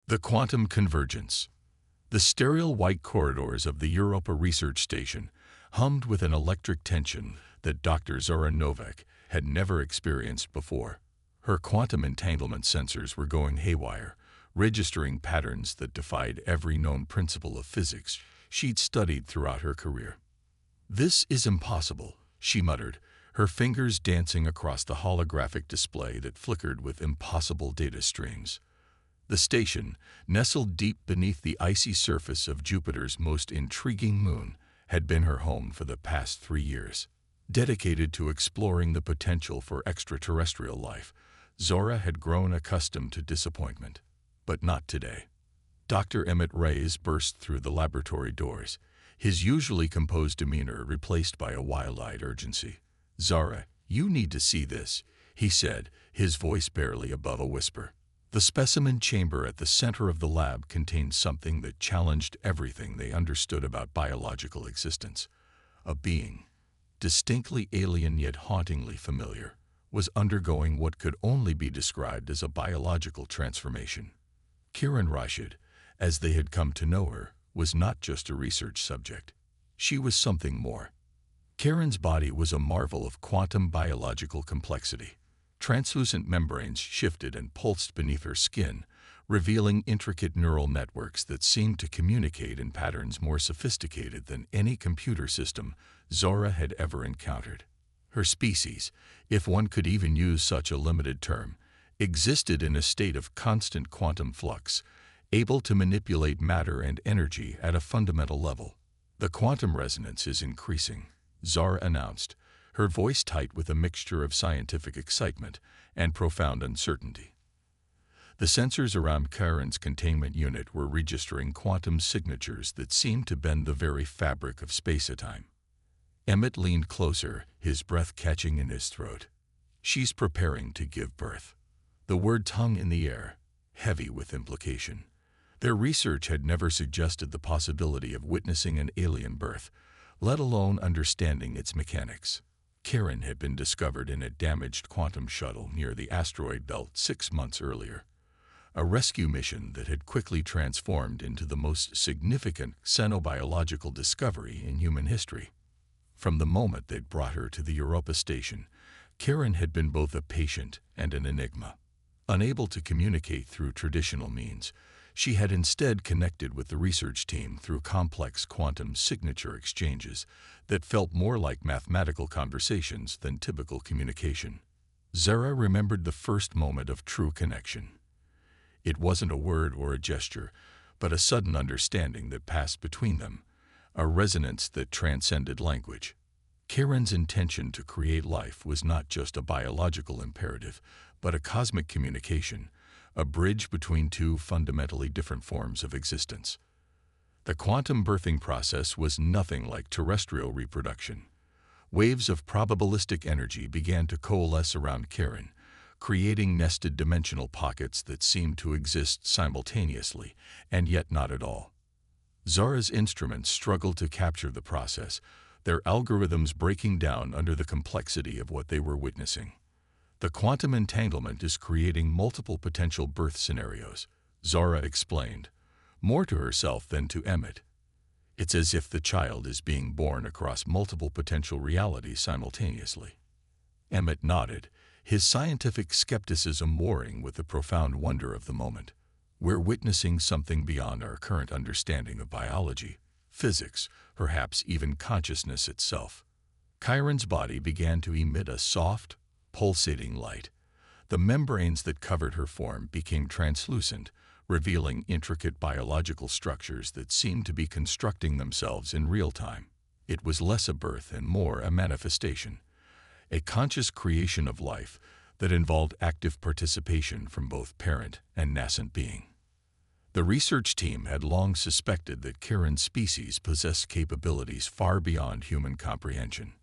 The quantum convergence. The sterile white corridors of the Europa research station hummed with an electric tension that Dr. Zora Novak had never experienced before. Her quantum entanglement sensors were going haywire, registering patterns that defied every known principle of physics she'd studied throughout her career. "This is impossible," she muttered, her fingers dancing across the holographic display that flickered with impossible data streams. The station, nestled deep beneath the icy surface of Jupiter's most intriguing moon, had been her home for the past 3 years. Dedicated to exploring the potential for extraterrestrial life, Zora had grown accustomed to disappointment. But not today. Dr. Emmett Reyes burst through the laboratory doors, his usually composed demeanor replaced by a wild-eyed urgency. "Zora, you need to see this," he said, his voice barely above a whisper. The specimen chamber at the center of the lab contained something that challenged everything they understood about biological existence. A being, distinctly alien yet hauntingly familiar, was undergoing what could only be described as a biological transformation. Kiran Rashid, as they had come to know her, was not just a research subject. She was something more. Kiran's body was a marvel of quantum biological complexity. Translucent membranes shifted and pulsed beneath her skin, revealing intricate neural networks that seemed to communicate in patterns more sophisticated than any computer system Zora had ever encountered. Her species, if one could even use such a limited term, existed in a state of constant quantum flux, able to manipulate matter and energy at a fundamental level. "The quantum resonance is increasing," Zora announced, her voice tight with a mixture of scientific excitement and profound uncertainty. The sensors around Kiran's containment unit were registering quantum signatures that seemed to bend the very fabric of space-time. Emmett leaned closer, his breath catching in his throat. "She's preparing to give birth." The words hung in the air, heavy with implication. Their research had never suggested the possibility of witnessing an alien birth, let alone understanding its mechanics. Kiran had been discovered in a damaged quantum shuttle near the asteroid belt 6 months earlier, a rescue mission that had quickly transformed into the most significant xenobiological discovery in human history. From the moment they'd brought her to the Europa station, Kiran had been both a patient and an enigma. Unable to communicate through traditional means, she had instead connected with the research team through complex quantum signature exchanges that felt more like mathematical conversations than typical communication. Zora remembered the first moment of true connection. It wasn't a word or a gesture, but a sudden understanding that passed between them, a resonance that transcended language. Kiran's intention to create life was not just a biological imperative, but a cosmic communication, a bridge between two fundamentally different forms of existence. The quantum birthing process was nothing like terrestrial reproduction. Waves of probabilistic energy began to coalesce around Kiran, creating nested dimensional pockets that seemed to exist simultaneously, and yet not at all. Zora's instruments struggled to capture the process, their algorithms breaking down under the complexity of what they were witnessing. "The quantum entanglement is creating multiple potential birth scenarios," Zora explained, more to herself than to Emmett. "It's as if the child is being born across multiple potential realities simultaneously." Emmett nodded, his scientific skepticism warring with the profound wonder of the moment. "We're witnessing something beyond our current understanding of biology, physics, perhaps even consciousness itself." Kiran's body began to emit a soft, pulsating light. The membranes that covered her form became translucent, revealing intricate biological structures that seemed to be constructing themselves in real time. It was less a birth and more a manifestation, a conscious creation of life that involved active participation from both parent and nascent being. The research team had long suspected that Kiran's species possessed capabilities far beyond human comprehension.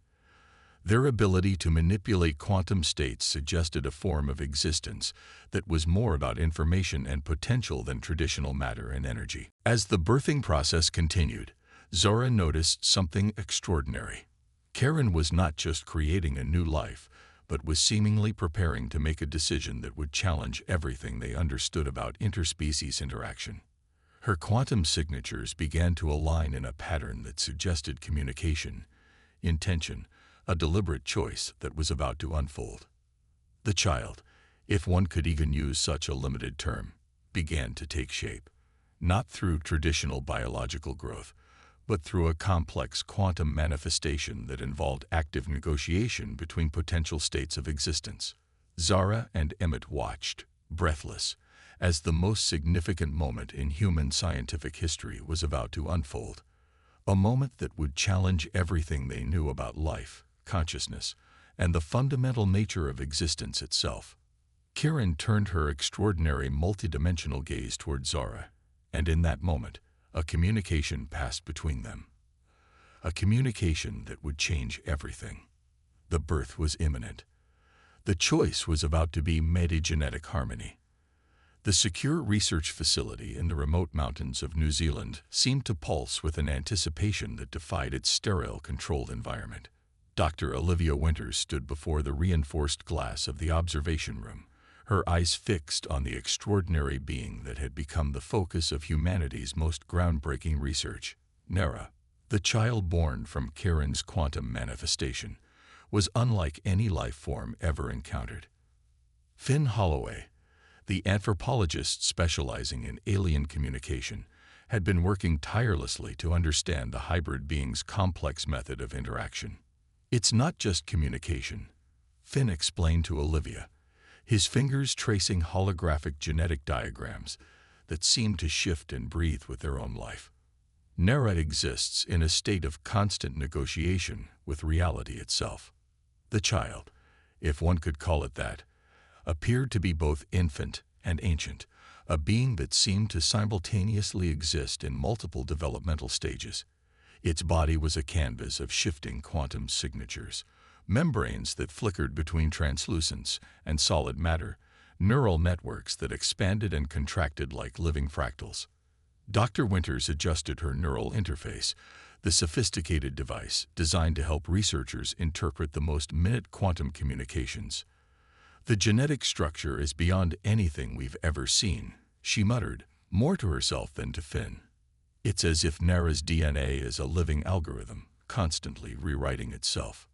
Their ability to manipulate quantum states suggested a form of existence that was more about information and potential than traditional matter and energy. As the birthing process continued, Zora noticed something extraordinary. Kiran was not just creating a new life, but was seemingly preparing to make a decision that would challenge everything they understood about interspecies interaction. Her quantum signatures began to align in a pattern that suggested communication, intention, a deliberate choice that was about to unfold. The child, if one could even use such a limited term, began to take shape, not through traditional biological growth, but through a complex quantum manifestation that involved active negotiation between potential states of existence. Zara and Emmett watched, breathless, as the most significant moment in human scientific history was about to unfold, a moment that would challenge everything they knew about life, consciousness, and the fundamental nature of existence itself. Karen turned her extraordinary multidimensional gaze toward Zara, and in that moment, a communication passed between them. A communication that would change everything. The birth was imminent. The choice was about to be metagenetic harmony. The secure research facility in the remote mountains of New Zealand seemed to pulse with an anticipation that defied its sterile, controlled environment. Dr. Olivia Winters stood before the reinforced glass of the observation room, her eyes fixed on the extraordinary being that had become the focus of humanity's most groundbreaking research. Nera, the child born from Karen's quantum manifestation, was unlike any life form ever encountered. Finn Holloway, the anthropologist specializing in alien communication, had been working tirelessly to understand the hybrid being's complex method of interaction. "It's not just communication," Finn explained to Olivia, his fingers tracing holographic genetic diagrams that seemed to shift and breathe with their own life. Nera exists in a state of constant negotiation with reality itself. The child, if one could call it that, appeared to be both infant and ancient, a being that seemed to simultaneously exist in multiple developmental stages. Its body was a canvas of shifting quantum signatures, membranes that flickered between translucence and solid matter, neural networks that expanded and contracted like living fractals. Dr. Winters adjusted her neural interface, the sophisticated device designed to help researchers interpret the most minute quantum communications. "The genetic structure is beyond anything we've ever seen," she muttered, more to herself than to Finn. "It's as if Nera's DNA is a living algorithm, constantly rewriting itself."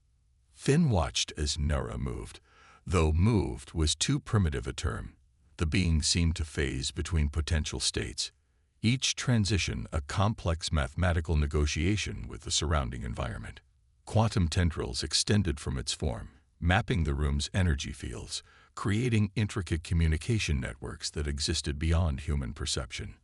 Finn watched as Nera moved, though moved was too primitive a term. The being seemed to phase between potential states, each transition a complex mathematical negotiation with the surrounding environment. Quantum tendrils extended from its form, mapping the room's energy fields, creating intricate communication networks that existed beyond human perception.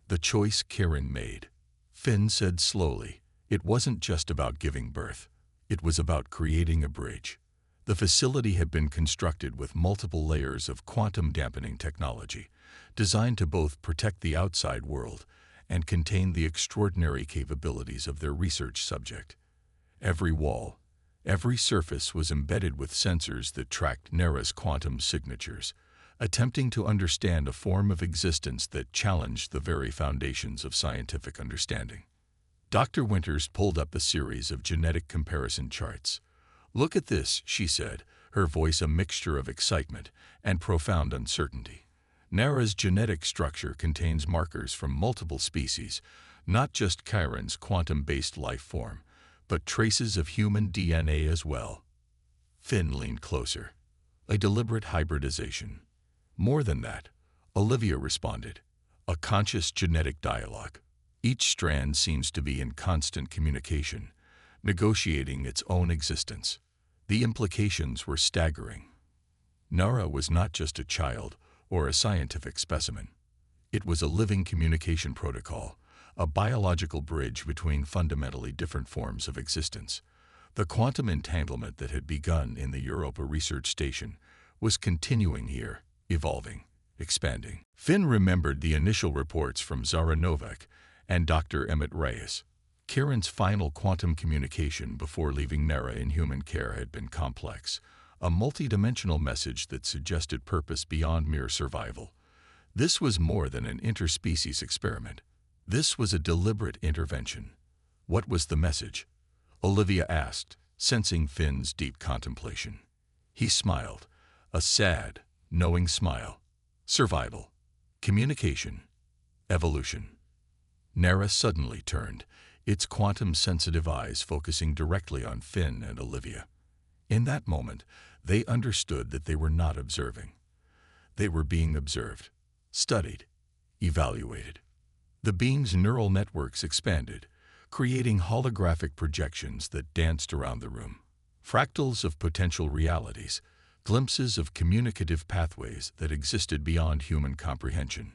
"The choice Karen made," Finn said slowly, "it wasn't just about giving birth. It was about creating a bridge." The facility had been constructed with multiple layers of quantum dampening technology, designed to both protect the outside world and contain the extraordinary capabilities of their research subject. Every wall, every surface was embedded with sensors that tracked Nera's quantum signatures, attempting to understand a form of existence that challenged the very foundations of scientific understanding. Dr. Winters pulled up a series of genetic comparison charts. "Look at this," she said, her voice a mixture of excitement and profound uncertainty. "Nera's genetic structure contains markers from multiple species, not just Chiron's quantum-based life form, but traces of human DNA as well." Finn leaned closer. "A deliberate hybridization." "More than that," Olivia responded. "A conscious genetic dialogue. Each strand seems to be in constant communication, negotiating its own existence." The implications were staggering. Nera was not just a child or a scientific specimen. It was a living communication protocol, a biological bridge between fundamentally different forms of existence. The quantum entanglement that had begun in the Europa research station was continuing here, evolving, expanding. Finn remembered the initial reports from Zara Novak and Dr. Emmett Reyes. Karen's final quantum communication before leaving Nera in human care had been complex, a multidimensional message that suggested purpose beyond mere survival. This was more than an interspecies experiment. This was a deliberate intervention. What was the message? Olivia asked, sensing Finn's deep contemplation. He smiled, a sad, knowing smile. Survival, communication, evolution. Nara suddenly turned, its quantum-sensitive eyes focusing directly on Finn and Olivia. In that moment, they understood that they were not observing. They were being observed, studied, evaluated. The beam's neural networks expanded, creating holographic projections that danced around the room. Fractals of potential realities, glimpses of communicative pathways that existed beyond human comprehension.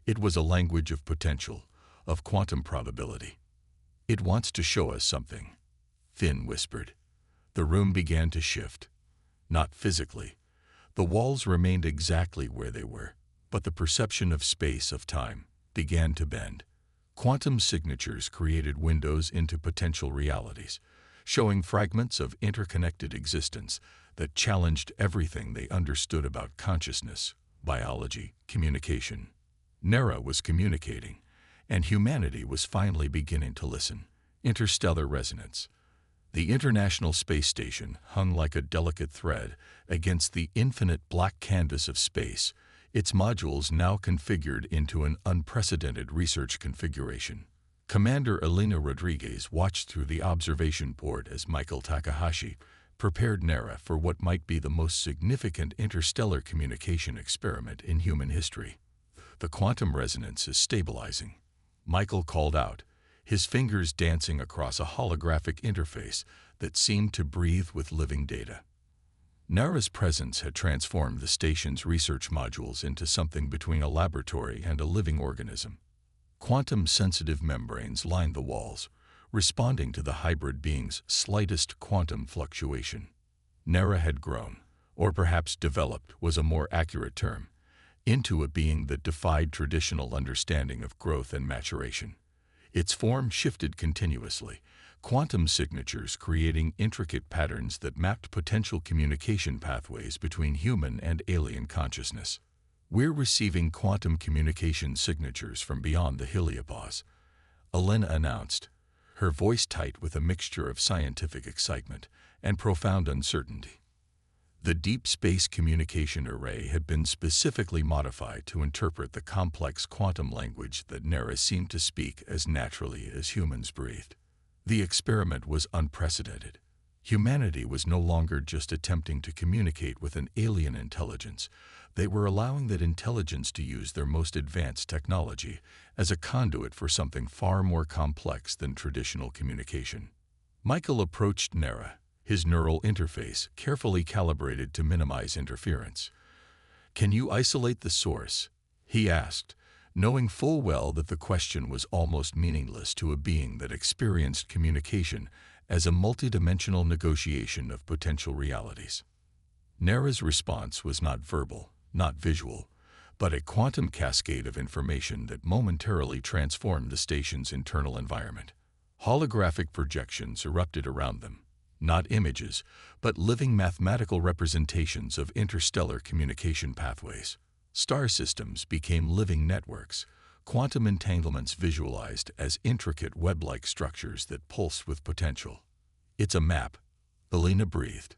It was a language of potential, of quantum probability. "It wants to show us something," Finn whispered. The room began to shift. Not physically. The walls remained exactly where they were, but the perception of space, of time, began to bend. Quantum signatures created windows into potential realities, showing fragments of interconnected existence that challenged everything they understood about consciousness, biology, communication. Nara was communicating, and humanity was finally beginning to listen. Interstellar resonance. The International Space Station hung like a delicate thread against the infinite black canvas of space, its modules now configured into an unprecedented research configuration. Commander Elena Rodriguez watched through the observation port as Michael Takahashi prepared Nara for what might be the most significant interstellar communication experiment in human history. "The quantum resonance is stabilizing," Michael called out, his fingers dancing across a holographic interface that seemed to breathe with living data. Nara's presence had transformed the station's research modules into something between a laboratory and a living organism. Quantum-sensitive membranes lined the walls, responding to the hybrid being's slightest quantum fluctuation. Nara had grown, or perhaps developed was a more accurate term, into a being that defied traditional understanding of growth and maturation. Its form shifted continuously, quantum signatures creating intricate patterns that mapped potential communication pathways between human and alien consciousness. "We're receiving quantum communication signatures from beyond the heliopause," Elena announced, her voice tight with a mixture of scientific excitement and profound uncertainty. The Deep Space Communication Array had been specifically modified to interpret the complex quantum language that Nara seemed to speak as naturally as humans breathed. The experiment was unprecedented. Humanity was no longer just attempting to communicate with an alien intelligence. They were allowing that intelligence to use their most advanced technology as a conduit for something far more complex than traditional communication. Michael approached Nara, his neural interface carefully calibrated to minimize interference. "Can you isolate the source?" he asked, knowing full well that the question was almost meaningless to a being that experienced communication as a multidimensional negotiation of potential realities. Nara's response was not verbal, not visual, but a quantum cascade of information that momentarily transformed the station's internal environment. Holographic projections erupted around them. Not images, but living mathematical representations of interstellar communication pathways. Star systems became living networks, quantum entanglements visualized as intricate web-like structures that pulse with potential. "It's a map," Elena breathed,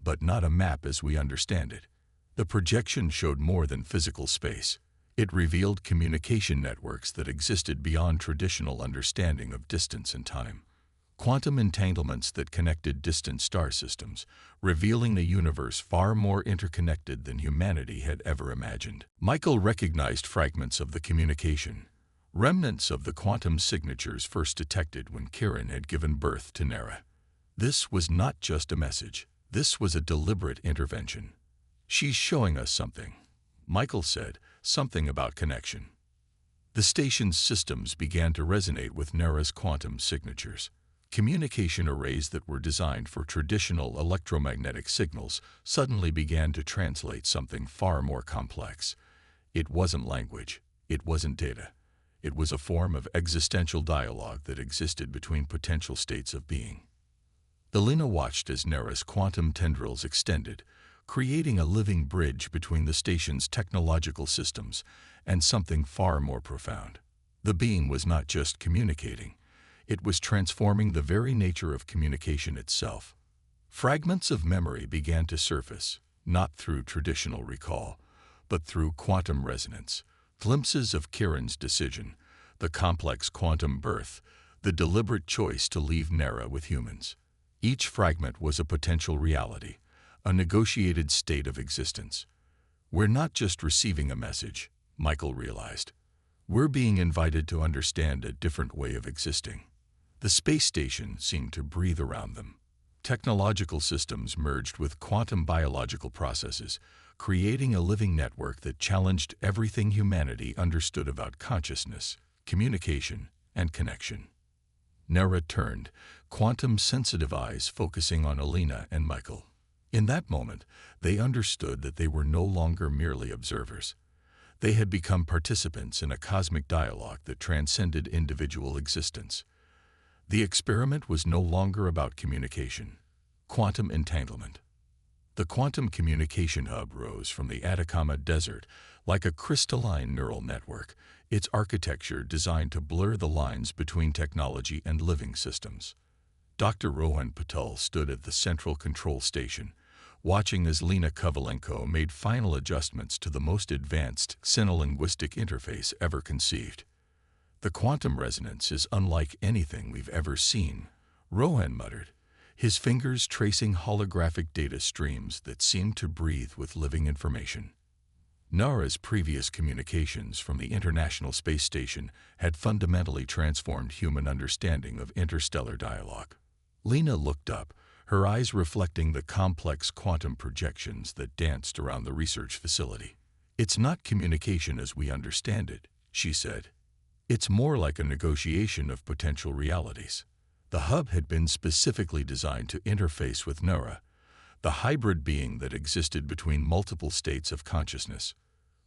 "but not a map as we understand it." The projection showed more than physical space. It revealed communication networks that existed beyond traditional understanding of distance and time. Quantum entanglements that connected distant star systems, revealing a universe far more interconnected than humanity had ever imagined. Michael recognized fragments of the communication, remnants of the quantum signatures first detected when Kiran had given birth to Nara. This was not just a message. This was a deliberate intervention. "She's showing us something," Michael said, "something about connection." The station's systems began to resonate with Nara's quantum signatures. Communication arrays that were designed for traditional electromagnetic signals suddenly began to translate something far more complex. It wasn't language. It wasn't data. It was a form of existential dialogue that existed between potential states of being. Elena watched as Nara's quantum tendrils extended, creating a living bridge between the station's technological systems and something far more profound. The being was not just communicating. It was transforming the very nature of communication itself. Fragments of memory began to surface, not through traditional recall, but through quantum resonance, glimpses of Kiran's decision, the complex quantum birth, the deliberate choice to leave Nera with humans. Each fragment was a potential reality, a negotiated state of existence. We're not just receiving a message, Michael realized. We're being invited to understand a different way of existing. The space station seemed to breathe around them. Technological systems merged with quantum biological processes, creating a living network that challenged everything humanity understood about consciousness, communication, and connection. Nera turned, quantum-sensitive eyes focusing on Alina and Michael. In that moment, they understood that they were no longer merely observers. They had become participants in a cosmic dialogue that transcended individual existence. The experiment was no longer about communication, quantum entanglement. The quantum communication hub rose from the Atacama Desert like a crystalline neural network, its architecture designed to blur the lines between technology and living systems. Dr. Rohan Patel stood at the central control station, watching as Lena Kovalenko made final adjustments to the most advanced sinolinguistic interface ever conceived. "The quantum resonance is unlike anything we've ever seen," Rohan muttered, his fingers tracing holographic data streams that seemed to breathe with living information. Nara's previous communications from the International Space Station had fundamentally transformed human understanding of interstellar dialogue. Lena looked up, her eyes reflecting the complex quantum projections that danced around the research facility. "It's not communication as we understand it," she said. "It's more like a negotiation of potential realities." The hub had been specifically designed to interface with Nara, the hybrid being that existed between multiple states of consciousness.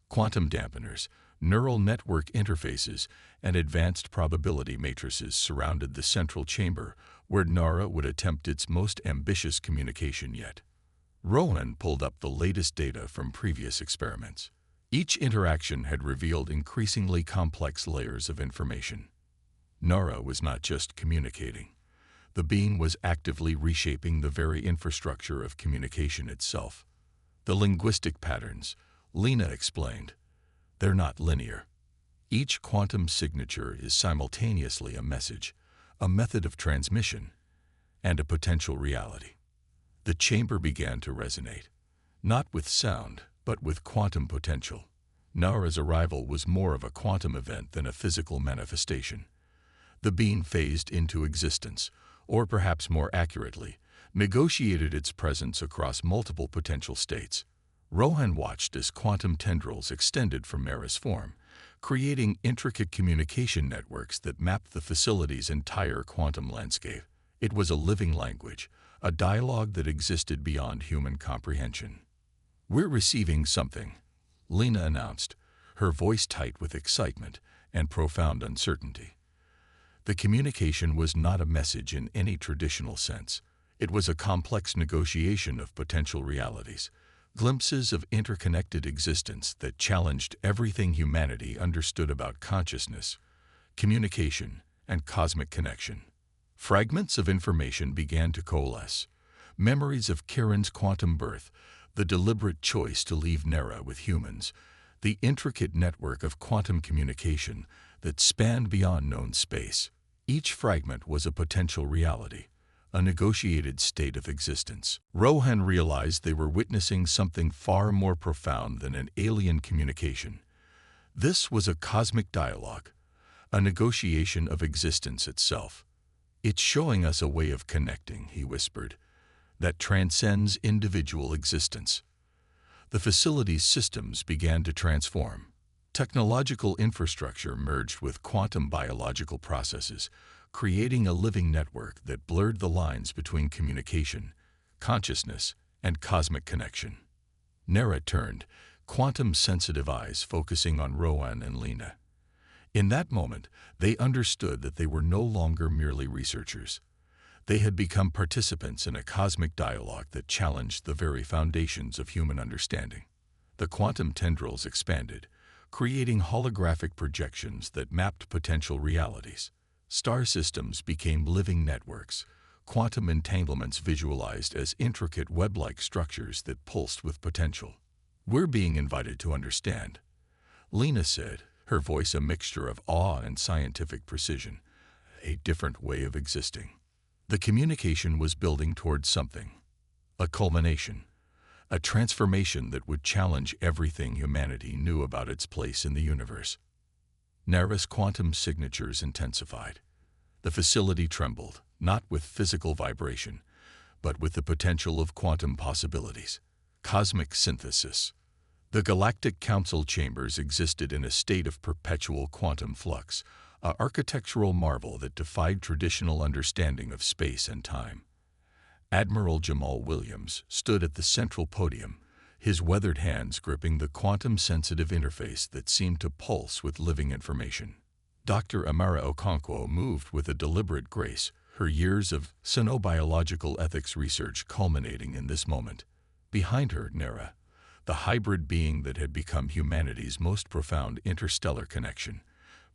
Quantum dampeners, neural network interfaces, and advanced probability matrices surrounded the central chamber where Nara would attempt its most ambitious communication yet. Rohan pulled up the latest data from previous experiments. Each interaction had revealed increasingly complex layers of information. Nara was not just communicating. The being was actively reshaping the very infrastructure of communication itself. "The linguistic patterns," Lena explained, "they're not linear. Each quantum signature is simultaneously a message, a method of transmission, and a potential reality." The chamber began to resonate, not with sound, but with quantum potential. Nara's arrival was more of a quantum event than a physical manifestation. The being phased into existence, or perhaps more accurately, negotiated its presence across multiple potential states. Rohan watched as quantum tendrils extended from Nara's form, creating intricate communication networks that mapped the facility's entire quantum landscape. It was a living language, a dialogue that existed beyond human comprehension. "We're receiving something," Lena announced, her voice tight with excitement and profound uncertainty. The communication was not a message in any traditional sense. It was a complex negotiation of potential realities, glimpses of interconnected existence that challenged everything humanity understood about consciousness, communication, and cosmic connection. Fragments of information began to coalesce, memories of Kiran's quantum birth, the deliberate choice to leave Nera with humans, the intricate network of quantum communication that spanned beyond known space. Each fragment was a potential reality, a negotiated state of existence. Rohan realized they were witnessing something far more profound than an alien communication. This was a cosmic dialogue, a negotiation of existence itself. "It's showing us a way of connecting," he whispered, "that transcends individual existence." The facility's systems began to transform. Technological infrastructure merged with quantum biological processes, creating a living network that blurred the lines between communication, consciousness, and cosmic connection. Nera turned, quantum-sensitive eyes focusing on Rohan and Lena. In that moment, they understood that they were no longer merely researchers. They had become participants in a cosmic dialogue that challenged the very foundations of human understanding. The quantum tendrils expanded, creating holographic projections that mapped potential realities. Star systems became living networks, quantum entanglements visualized as intricate web-like structures that pulsed with potential. "We're being invited to understand," Lena said, her voice a mixture of awe and scientific precision. "A different way of existing." The communication was building towards something. A culmination. A transformation that would challenge everything humanity knew about its place in the universe. Nara's quantum signatures intensified. The facility trembled, not with physical vibration, but with the potential of quantum possibilities. Cosmic synthesis. The Galactic Council chambers existed in a state of perpetual quantum flux, an architectural marvel that defied traditional understanding of space and time. Admiral Jamal Williams stood at the central podium, his weathered hands gripping the quantum-sensitive interface that seemed to pulse with living information. Dr. Amara Okonkwo moved with a deliberate grace, her years of xenobiological ethics research culminating in this moment. Behind her, Nara, the hybrid being that had become humanity's most profound interstellar connection,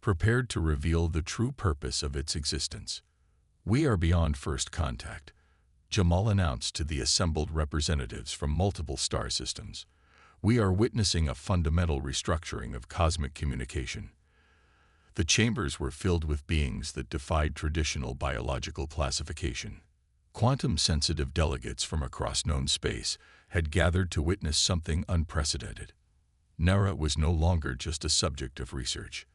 prepared to reveal the true purpose of its existence. "We are beyond first contact," Jamal announced to the assembled representatives from multiple star systems. "We are witnessing a fundamental restructuring of cosmic communication." The chambers were filled with beings that defied traditional biological classification. Quantum-sensitive delegates from across known space had gathered to witness something unprecedented. Nara was no longer just a subject of research.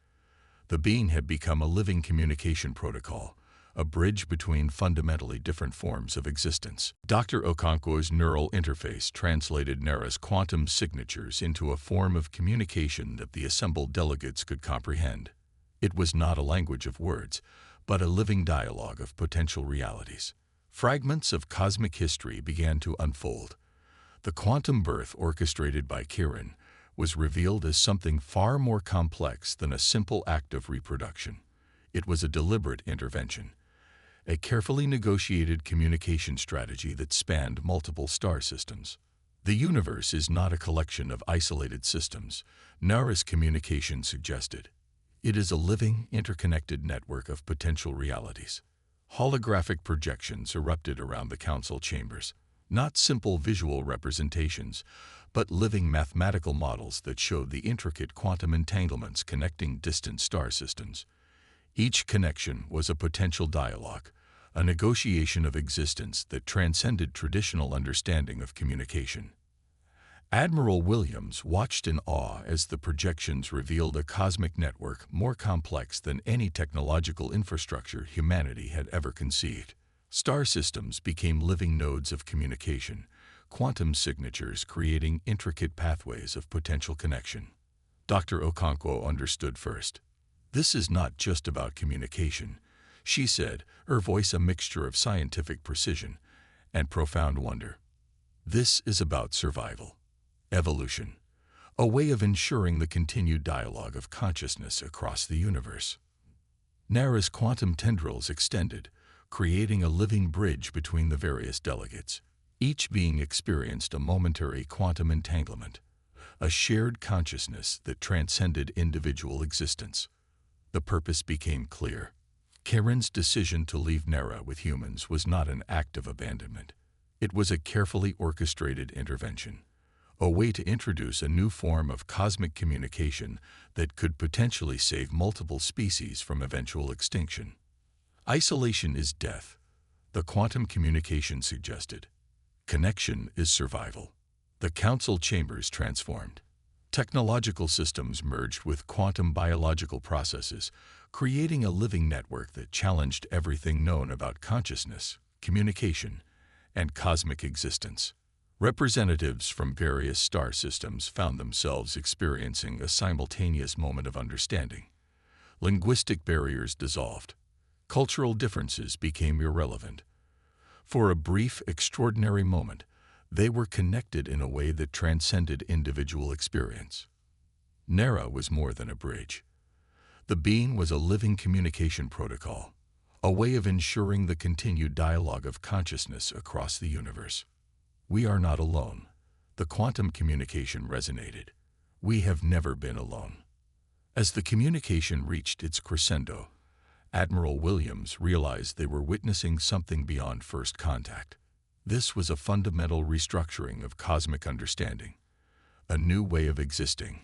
The being had become a living communication protocol, a bridge between fundamentally different forms of existence. Dr. Okonkwo's neural interface translated Nara's quantum signatures into a form of communication that the assembled delegates could comprehend. It was not a language of words, but a living dialogue of potential realities. Fragments of cosmic history began to unfold. The quantum birth orchestrated by Kiran was revealed as something far more complex than a simple act of reproduction. It was a deliberate intervention, a carefully negotiated communication strategy that spanned multiple star systems. The universe is not a collection of isolated systems, Nara's communication suggested. It is a living, interconnected network of potential realities. Holographic projections erupted around the council chambers, not simple visual representations, but living mathematical models that showed the intricate quantum entanglements connecting distant star systems. Each connection was a potential dialogue, a negotiation of existence that transcended traditional understanding of communication. Admiral Williams watched in awe as the projections revealed a cosmic network more complex than any technological infrastructure humanity had ever conceived. Star systems became living nodes of communication, quantum signatures creating intricate pathways of potential connection. Dr. Okonkwo understood first. "This is not just about communication," she said, her voice a mixture of scientific precision and profound wonder. "This is about survival. Evolution, a way of ensuring the continued dialogue of consciousness across the universe." Nara's quantum tendrils extended, creating a living bridge between the various delegates. Each being experienced a momentary quantum entanglement, a shared consciousness that transcended individual existence. The purpose became clear. Kiran's decision to leave Nara with humans was not an act of abandonment. It was a carefully orchestrated intervention, a way to introduce a new form of cosmic communication that could potentially save multiple species from eventual extinction. Isolation is death, the quantum communication suggested. Connection is survival. The council chambers transformed. Technological systems merged with quantum biological processes, creating a living network that challenged everything known about consciousness, communication, and cosmic existence. Representatives from various star systems found themselves experiencing a simultaneous moment of understanding. Linguistic barriers dissolved. Cultural differences became irrelevant. For a brief, extraordinary moment, they were connected in a way that transcended individual experience. Nara was more than a bridge. The being was a living communication protocol, a way of ensuring the continued dialogue of consciousness across the universe. "We are not alone." The quantum communication resonated. "We have never been alone." As the communication reached its crescendo, Admiral Williams realized they were witnessing something beyond first contact. This was a fundamental restructuring of cosmic understanding, a new way of existing.